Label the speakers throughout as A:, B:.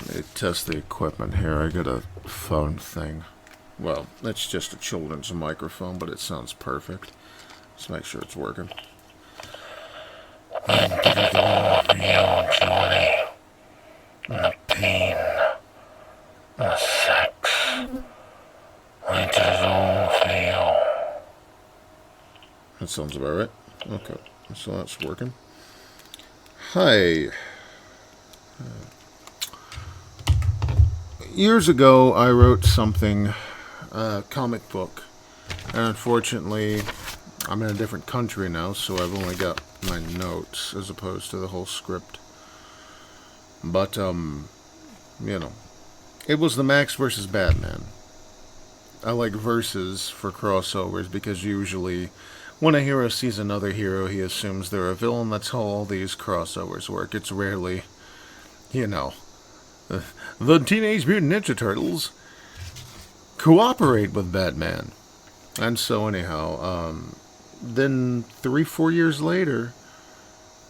A: Let me test the equipment here. I got a phone thing. Well, it's just a children's microphone, but it sounds perfect. Let's make sure it's working. I did it all for you, Johnny. The pain, the sex. I did it all for you. That sounds about right. Okay, so that's working. Hi. Years ago, I wrote something, a comic book, and unfortunately, I'm in a different country now, so I've only got my notes as opposed to the whole script. But, it was the Maxx vs Batman. I like verses for crossovers because usually when a hero sees another hero, he assumes they're a villain. That's how all these crossovers work. It's rarely, the Teenage Mutant Ninja Turtles cooperate with Batman. And so anyhow, then 3-4 years later,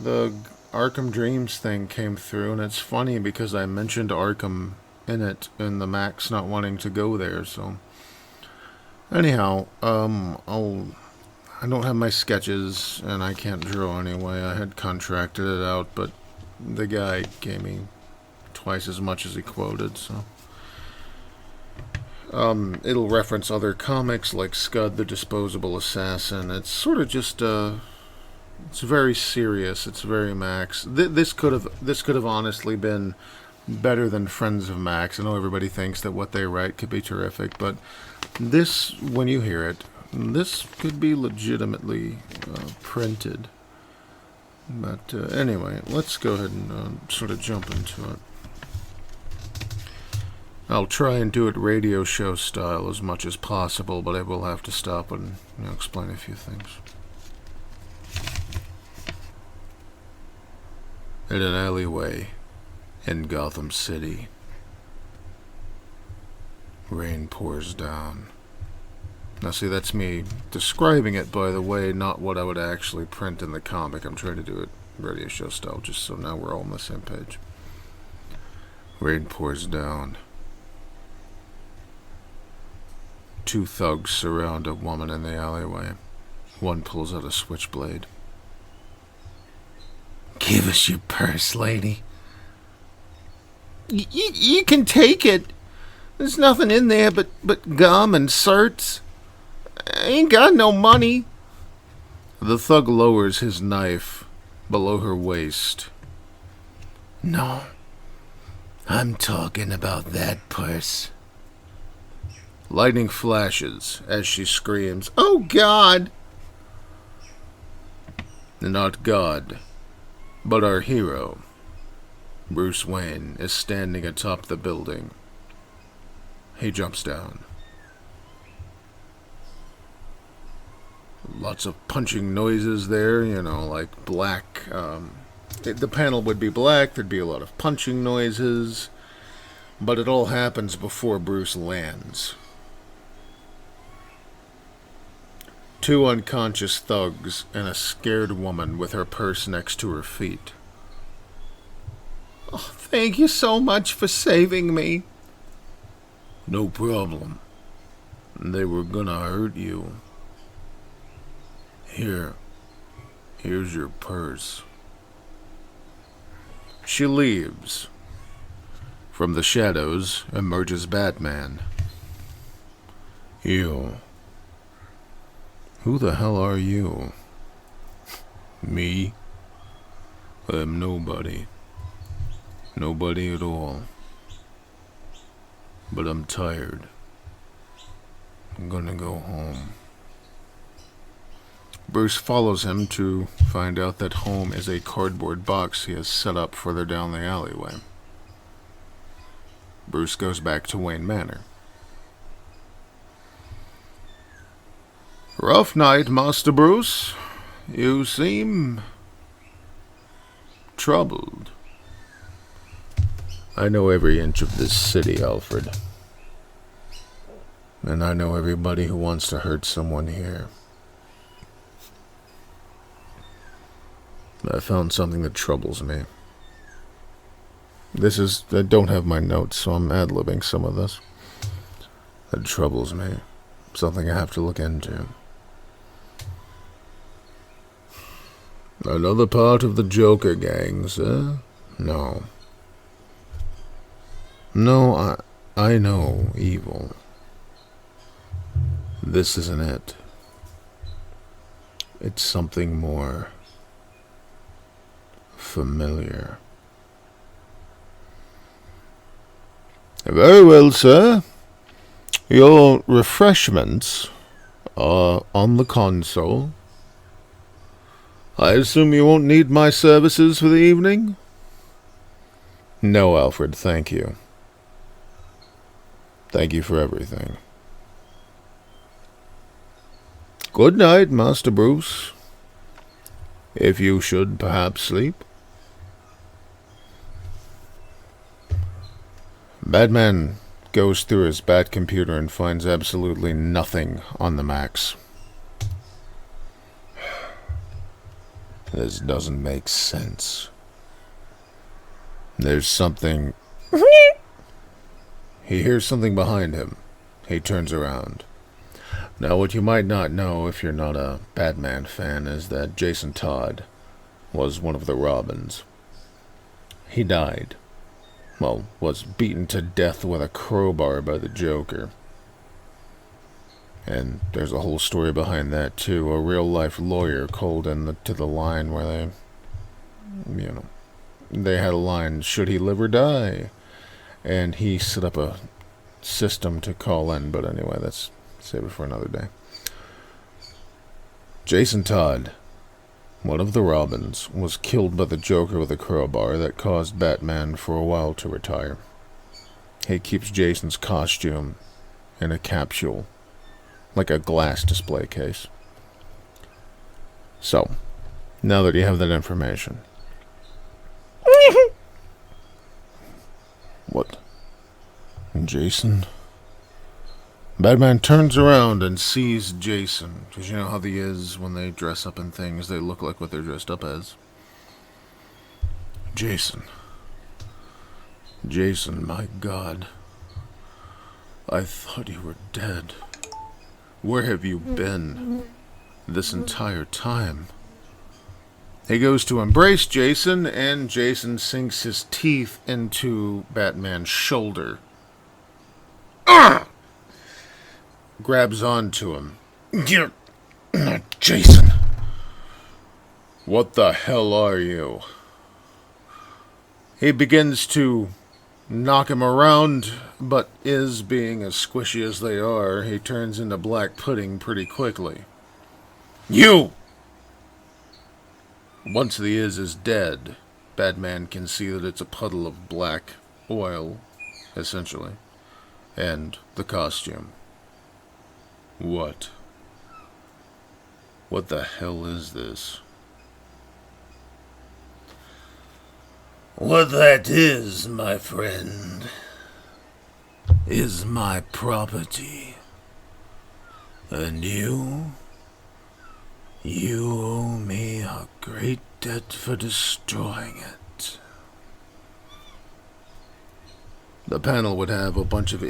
A: the Arkham Dreams thing came through, and it's funny because I mentioned Arkham in it, and the Maxx not wanting to go there, so... Anyhow, I don't have my sketches, and I can't draw anyway. I had contracted it out, but the guy gave me twice as much as he quoted, so... It'll reference other comics like Scud the Disposable Assassin. It's sort of just, it's very serious. It's very Maxx. This could have honestly been better than Friends of Maxx. I know everybody thinks that what they write could be terrific, but this, when you hear it, this could be legitimately printed. But anyway, let's go ahead and sort of jump into it. I'll try and do it radio show style as much as possible, but I will have to stop and explain a few things. In an alleyway in Gotham City, rain pours down. Now see, that's me describing it, by the way, not what I would actually print in the comic. I'm trying to do it radio show style, just so now we're all on the same page. Rain pours down. Two thugs surround a woman in the alleyway. One pulls out a switchblade. "Give us your purse, lady." You can take it. There's nothing in there but gum and certs. I ain't got no money." The thug lowers his knife below her waist. "No, I'm talking about that purse." Lightning flashes as she screams, "Oh, God!" Not God, but our hero, Bruce Wayne, is standing atop the building. He jumps down. Lots of punching noises there, like black. The panel would be black, there'd be a lot of punching noises, but it all happens before Bruce lands. Two unconscious thugs and a scared woman with her purse next to her feet. "Oh, thank you so much for saving me." "No problem. They were gonna hurt you. Here's your purse." She leaves. From the shadows emerges Batman. "You. Who the hell are you?" "Me? I'm nobody. Nobody at all. But I'm tired. I'm gonna go home." Bruce follows him to find out that home is a cardboard box he has set up further down the alleyway. Bruce goes back to Wayne Manor. "Rough night, Master Bruce. You seem troubled." "I know every inch of this city, Alfred. And I know everybody who wants to hurt someone here. I found something that troubles me. I don't have my notes, so I'm ad-libbing some of this. That troubles me. Something I have to look into. Another part of the Joker gang, sir? No. No, I know evil. This isn't it. It's something more familiar. Very well, sir. Your refreshments are on the console. I assume you won't need my services for the evening? No, Alfred, thank you. Thank you for everything. Good night, Master Bruce. If you should perhaps sleep. Batman goes through his Bat computer and finds absolutely nothing on the Maxx. This doesn't make sense. There's something... He hears something behind him. He turns around. Now, what you might not know if you're not a Batman fan is that Jason Todd was one of the Robins. He died. Well, was beaten to death with a crowbar by the Joker. And there's a whole story behind that, too. A real-life lawyer called in to the line where they had a line, should he live or die? And he set up a system to call in, but anyway, that's save it for another day. Jason Todd, one of the Robins, was killed by the Joker with a crowbar that caused Batman for a while to retire. He keeps Jason's costume in a capsule, like a glass display case. So, now that you have that information... What? Jason? Batman turns around and sees Jason. Because you know how he is when they dress up in things, they look like what they're dressed up as. Jason. Jason, my God. I thought you were dead. Where have you been this entire time? He goes to embrace Jason, and Jason sinks his teeth into Batman's shoulder. Ah! Grabs onto him. You're not Jason. What the hell are you? He begins to knock him around, but being as squishy as they are, he turns into black pudding pretty quickly. You! Once the is dead, Batman can see that it's a puddle of black oil, essentially, and the costume. What? What the hell is this? What that is, my friend, is my property. And you owe me a great debt for destroying it. The panel would have a bunch of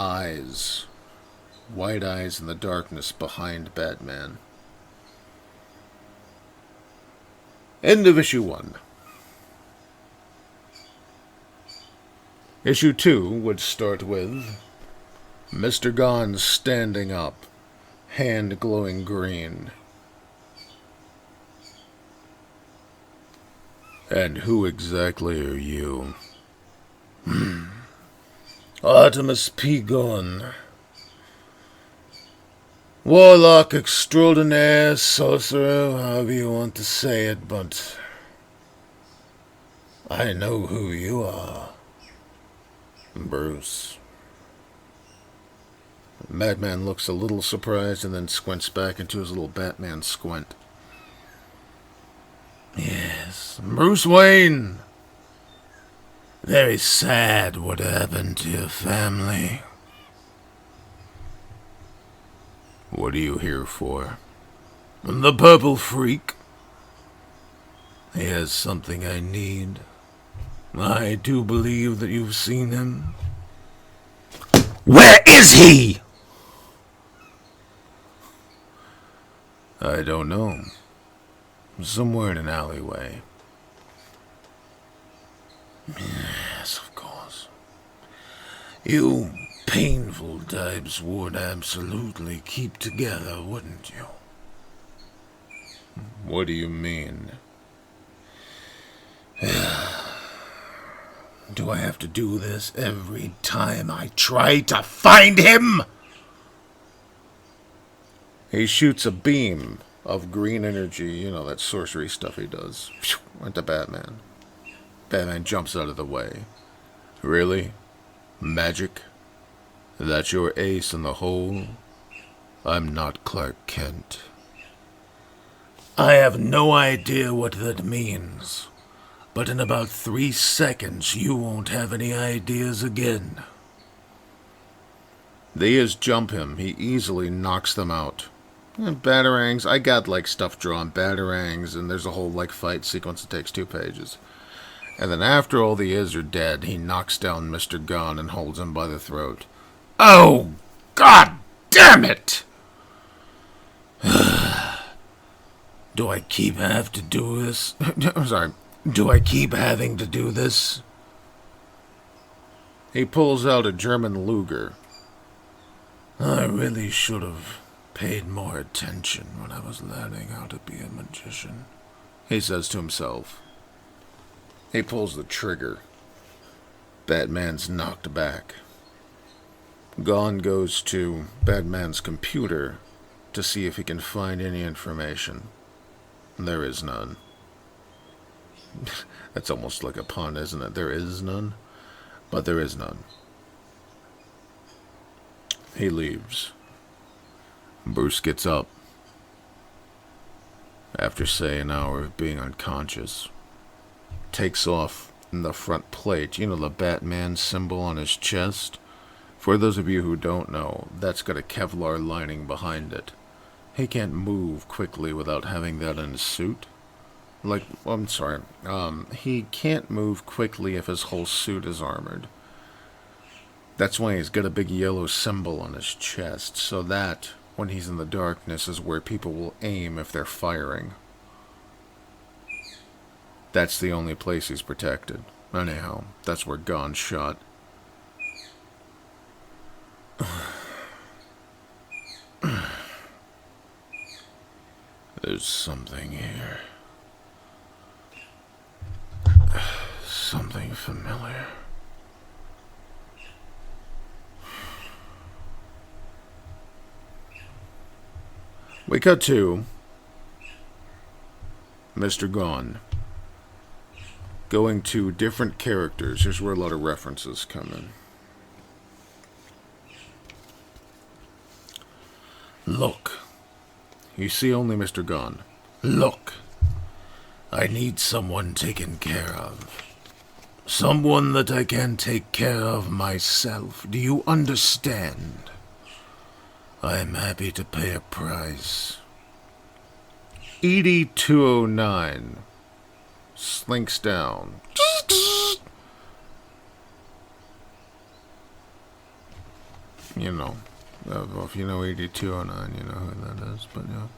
A: eyes, white eyes in the darkness behind Batman. End of issue 1. Issue 2 would start with Mr. Gone standing up, hand glowing green. And who exactly are you? Artemis P. Gunn. Warlock extraordinaire, sorcerer, however you want to say it, but I know who you are. Bruce. Batman looks a little surprised and then squints back into his little Batman squint. Yes, Bruce Wayne. Very sad what happened to your family. What are you here for? The Purple Freak. He has something I need. I do believe that you've seen him.
B: Where is he?
A: I don't know. Somewhere in an alleyway. Yes, of course. You painful types would absolutely keep together, wouldn't you? What do you mean? Do I have to do this every time I try to find him? He shoots a beam of green energy, you know, that sorcery stuff he does, into Batman. Batman jumps out of the way. Really? Magic? That's your ace in the hole? I'm not Clark Kent. I have no idea what that means, but in about 3 seconds you won't have any ideas again. They just jump him. He easily knocks them out. And batarangs, I got like stuff drawn, batarangs, and there's a whole like fight sequence that takes 2 pages. And then after all the is are dead, he knocks down Mr. Gunn and holds him by the throat. Oh, God damn it! Do I keep have to do this? I'm sorry. Do I keep having to do this? He pulls out a German Luger. I really should have paid more attention when I was learning how to be a magician, he says to himself. He pulls the trigger. Batman's knocked back. Gon goes to Batman's computer to see if he can find any information. There is none. That's almost like a pun, isn't it? There is none, but there is none. He leaves. Bruce gets up. After, say, an hour of being unconscious, takes off the front plate, you know, the Batman symbol on his chest. For those of you who don't know, that's got a Kevlar lining behind it. He can't move quickly without having that in his suit. He can't move quickly if his whole suit is armored. That's why he's got a big yellow symbol on his chest, so that, when he's in the darkness, is where people will aim if they're firing. That's the only place he's protected. Anyhow, that's where Gon's shot. There's something here. Something familiar. We cut to Mr. Gon going to different characters. Here's where a lot of references come in. Look. You see only Mr. Gon. Look. I need someone taken care of. Someone that I can take care of myself. Do you understand? I am happy to pay a price. Edie 209 slinks down. You know, if you know Edie 209, you know who that is, but yeah.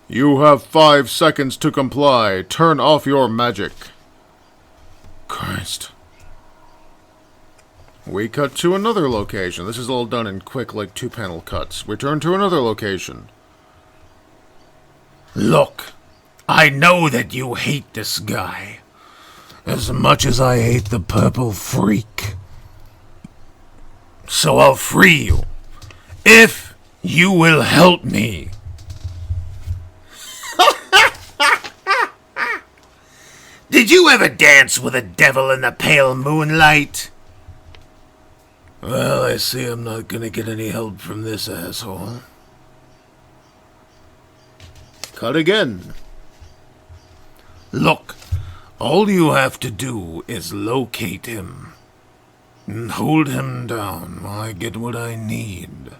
A: You have 5 seconds to comply. Turn off your magic. Christ. We cut to another location. This is all done in quick, like 2-panel cuts. We turn to another location. Look, I know that you hate this guy as much as I hate the purple freak. So I'll free you if you will help me. Did you ever dance with a devil in the pale moonlight? Well, I see I'm not gonna get any help from this asshole. Cut again. Look, all you have to do is locate him and hold him down while I get what I need.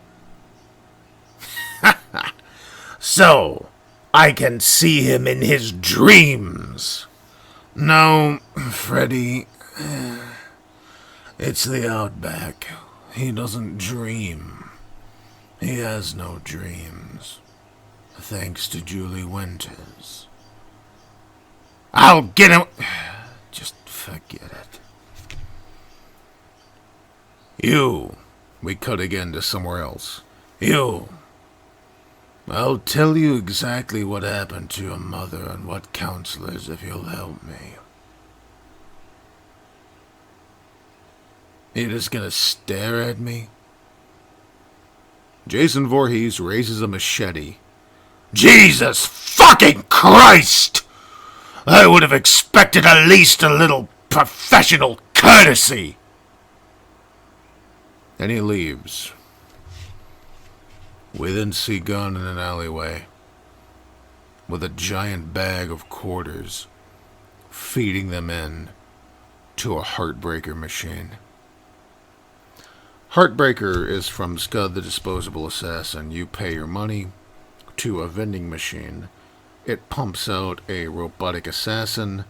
A: So, I can see him in his dreams. No, Freddy. It's the Outback. He doesn't dream. He has no dreams. Thanks to Julie Winters. I'll get him. Just forget it. You. We cut again to somewhere else. You. I'll tell you exactly what happened to your mother and what counselors if you'll help me. You're just gonna stare at me? Jason Voorhees raises a machete. Jesus fucking Christ! I would have expected at least a little professional courtesy. And he leaves. We then see Gunn in an alleyway with a giant bag of quarters, feeding them in to a Heartbreaker machine. Heartbreaker is from Scud the Disposable Assassin. You pay your money to a vending machine. It pumps out a robotic assassin.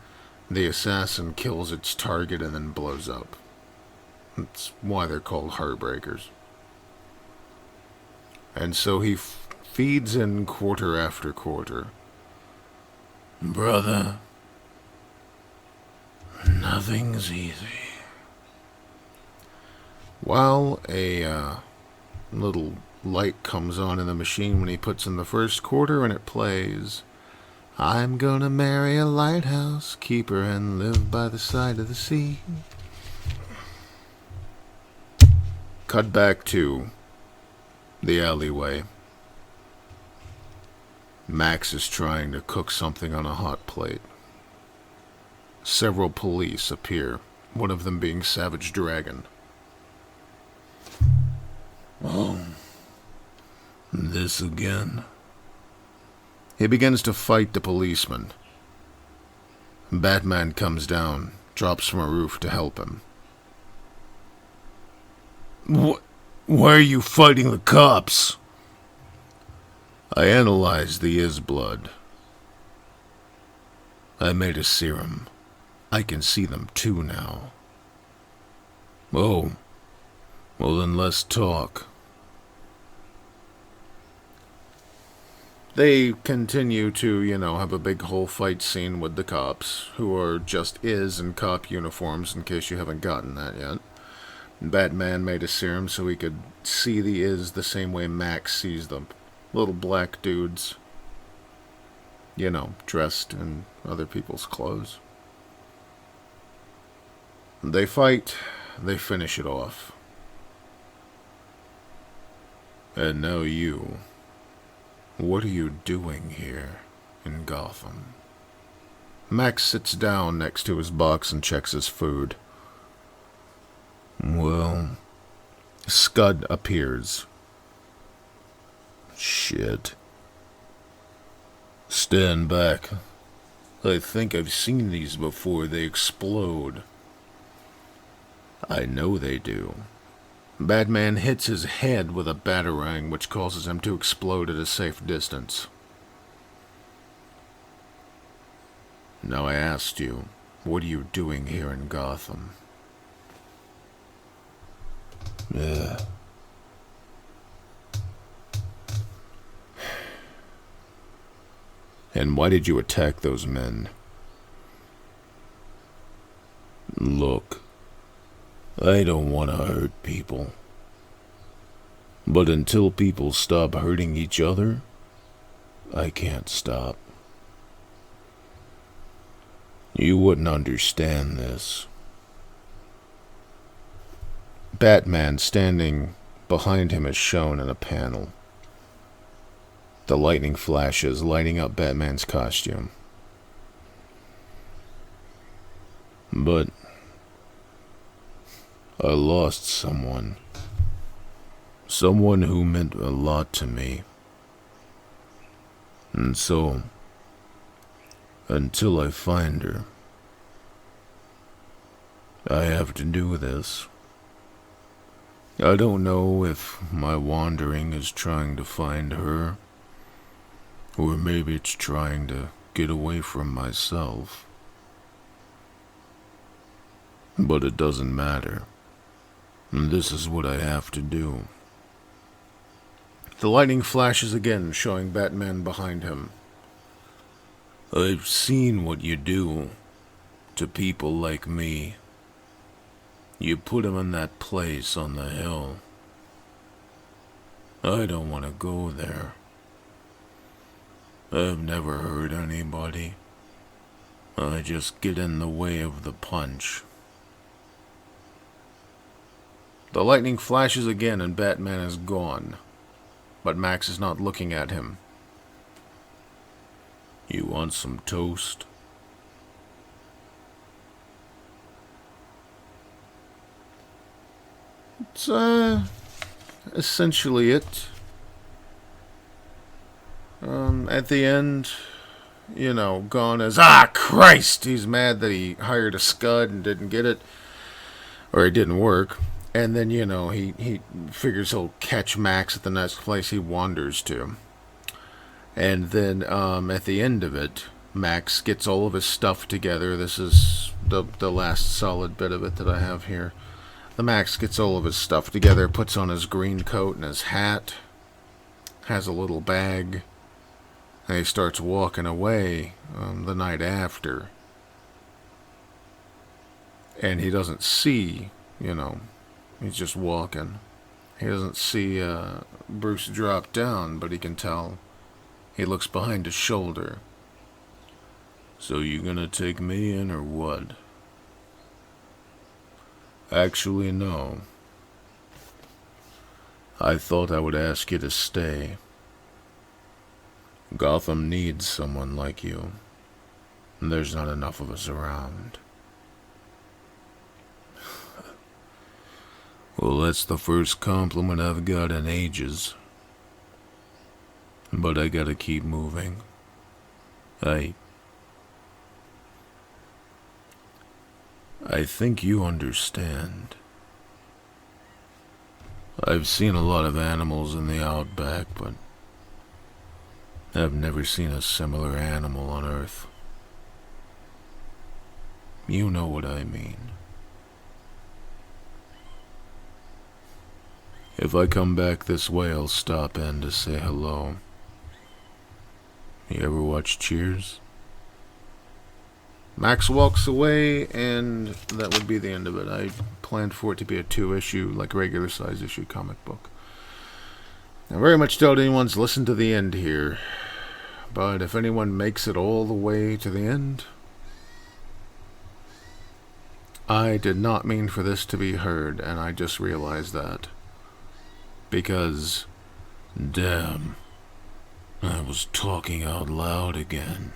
A: The assassin kills its target and then blows up. That's why they're called Heartbreakers. And so he feeds in quarter after quarter. Brother, nothing's easy. While a little light comes on in the machine when he puts in the first quarter and it plays, I'm gonna marry a lighthouse keeper and live by the side of the sea. Cut back to the alleyway. Max is trying to cook something on a hot plate. Several police appear, one of them being Savage Dragon. Oh, this again? He begins to fight the policeman. Batman comes down, drops from a roof to help him. Why are you fighting the cops? I analyzed the Iz blood. I made a serum. I can see them too now. Oh, well then let's talk. They continue to, have a big whole fight scene with the cops, who are just Iz in cop uniforms, in case you haven't gotten that yet. Batman made a serum so he could see the Iz the same way Max sees them. Little black dudes, dressed in other people's clothes. They fight, they finish it off. And now you. What are you doing here in Gotham? Max sits down next to his box and checks his food. Well, Scud appears. Shit. Stand back. I think I've seen these before. They explode. I know they do. Batman hits his head with a batarang, which causes him to explode at a safe distance. Now I asked you, what are you doing here in Gotham? Yeah. And why did you attack those men? Look, I don't want to hurt people. But until people stop hurting each other, I can't stop. You wouldn't understand this. Batman standing behind him is shown in a panel. The lightning flashes, lighting up Batman's costume. But I lost someone. Someone who meant a lot to me. And so, until I find her, I have to do this. I don't know if my wandering is trying to find her, or maybe it's trying to get away from myself. But it doesn't matter. And this is what I have to do. The lightning flashes again, showing Batman behind him. I've seen what you do to people like me. You put them in that place on the hill. I don't want to go there. I've never hurt anybody. I just get in the way of the punch. The lightning flashes again and Batman is gone. But Maxx is not looking at him. You want some toast? It's, essentially it. At the end, gone as, Christ! He's mad that he hired a scud and didn't get it. Or it didn't work. And then, he figures he'll catch Maxx at the next place he wanders to. And then, at the end of it, Maxx gets all of his stuff together. This is the last solid bit of it that I have here. The Maxx gets all of his stuff together, puts on his green coat and his hat, has a little bag, and he starts walking away the night after. And he doesn't see, he's just walking. He doesn't see Bruce drop down, but he can tell. He looks behind his shoulder. So you gonna take me in or what? Actually, no. I thought I would ask you to stay. Gotham needs someone like you. There's not enough of us around. Well, that's the first compliment I've got in ages. But I gotta keep moving. I think you understand. I've seen a lot of animals in the outback, but I've never seen a similar animal on Earth. You know what I mean. If I come back this way, I'll stop in to say hello. You ever watch Cheers? Maxx walks away, and that would be the end of it. I planned for it to be a 2-issue, regular size issue comic book. I very much doubt anyone's listened to the end here. But if anyone makes it all the way to the end, I did not mean for this to be heard, and I just realized that. Because, damn, I was talking out loud again.